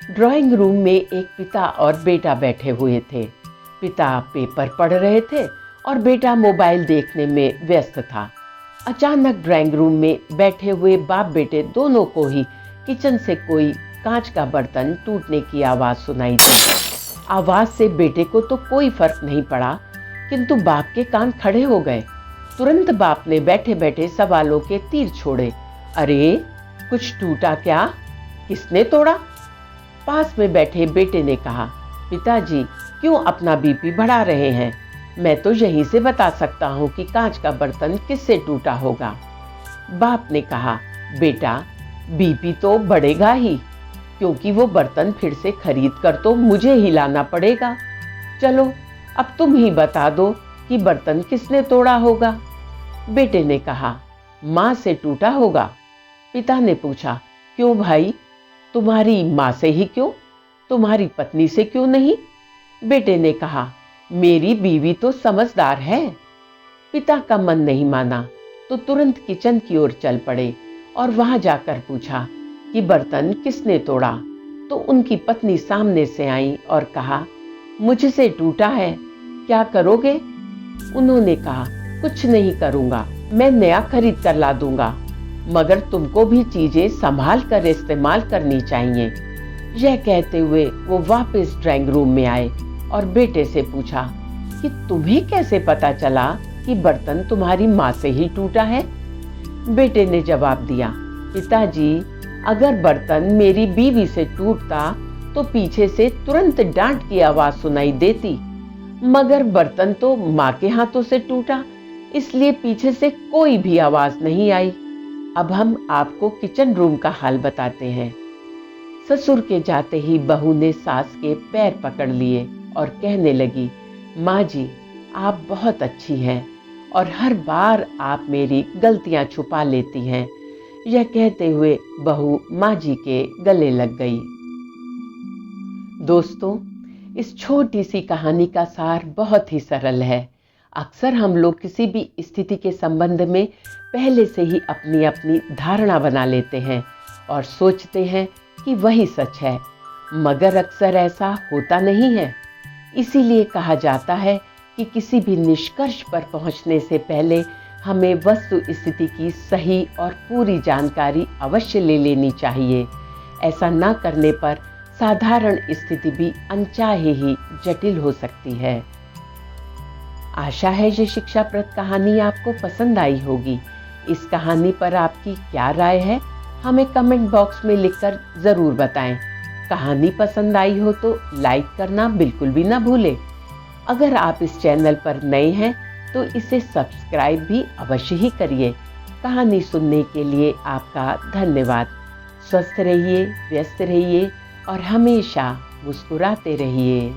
Drawing room में एक पिता और बेटा बैठे हुए थे। पिता पेपर पढ़ रहे थे और बेटा मोबाइल देखने में व्यस्त था। अचानक ड्राइंग रूम में बैठे हुए बाप बेटे दोनों को ही किचन से कोई कांच का बर्तन टूटने की आवाज सुनाई दी। आवाज से बेटे को तो कोई फर्क नहीं पड़ा, किंतु बाप के कान खड़े हो गए। तुरंत बाप ने बैठे बैठे सवालों के तीर छोड़े। अरे, कुछ टूटा क्या? किसने तोड़ा? पास में बैठे बेटे ने कहा, पिताजी क्यों अपना बीपी बढ़ा रहे हैं? मैं तो यहीं से बता सकता हूँ कि कांच का बर्तन किससे टूटा होगा। बाप ने कहा, बेटा बीपी तो बढ़ेगा ही, क्योंकि वो बर्तन फिर से खरीद कर तो मुझे ही लाना पड़ेगा। चलो अब तुम ही बता दो कि बर्तन किसने तोड़ा होगा। बेटे ने कहा, माँ से टूटा होगा। पिता ने पूछा, क्यों भाई? तुम्हारी माँ से ही क्यों? तुम्हारी पत्नी से क्यों नहीं? बेटे ने कहा, मेरी बीवी तो समझदार है। पिता का मन नहीं माना तो तुरंत किचन की ओर चल पड़े और वहां जाकर पूछा कि बर्तन किसने तोड़ा। तो उनकी पत्नी सामने से आई और कहा, मुझसे टूटा है, क्या करोगे? उन्होंने कहा, कुछ नहीं करूंगा, मैं नया खरीद कर ला दूंगा, मगर तुमको भी चीजें संभाल कर इस्तेमाल करनी चाहिए। यह कहते हुए वो वापस ड्राइंग रूम में आए और बेटे से पूछा कि तुम्हें कैसे पता चला कि बर्तन तुम्हारी माँ से ही टूटा है? बेटे ने जवाब दिया, पिताजी अगर बर्तन मेरी बीवी से टूटता तो पीछे से तुरंत डांट की आवाज सुनाई देती, मगर बर्तन तो माँ के हाथों से टूटा, इसलिए पीछे से कोई भी आवाज नहीं आई। अब हम आपको किचन रूम का हाल बताते हैं। ससुर के जाते ही बहू ने सास के पैर पकड़ लिए और कहने लगी, माँ जी आप बहुत अच्छी हैं और हर बार आप मेरी गलतियां छुपा लेती हैं। यह कहते हुए बहू माँ जी के गले लग गई। दोस्तों, इस छोटी सी कहानी का सार बहुत ही सरल है। अक्सर हम लोग किसी भी स्थिति के संबंध में पहले से ही अपनी अपनी धारणा बना लेते हैं और सोचते हैं कि वही सच है, मगर अक्सर ऐसा होता नहीं है। इसीलिए कहा जाता है कि किसी भी निष्कर्ष पर पहुंचने से पहले हमें वस्तु स्थिति की सही और पूरी जानकारी अवश्य ले लेनी चाहिए। ऐसा न करने पर साधारण स्थिति भी अनचाहे ही जटिल हो सकती है। आशा है ये शिक्षाप्रद कहानी आपको पसंद आई होगी। इस कहानी पर आपकी क्या राय है, हमें कमेंट बॉक्स में लिखकर जरूर बताएं। कहानी पसंद आई हो तो लाइक करना बिल्कुल भी ना भूलें। अगर आप इस चैनल पर नए हैं तो इसे सब्सक्राइब भी अवश्य ही करिए। कहानी सुनने के लिए आपका धन्यवाद। स्वस्थ रहिए, व्यस्त रहिए और हमेशा मुस्कुराते रहिए।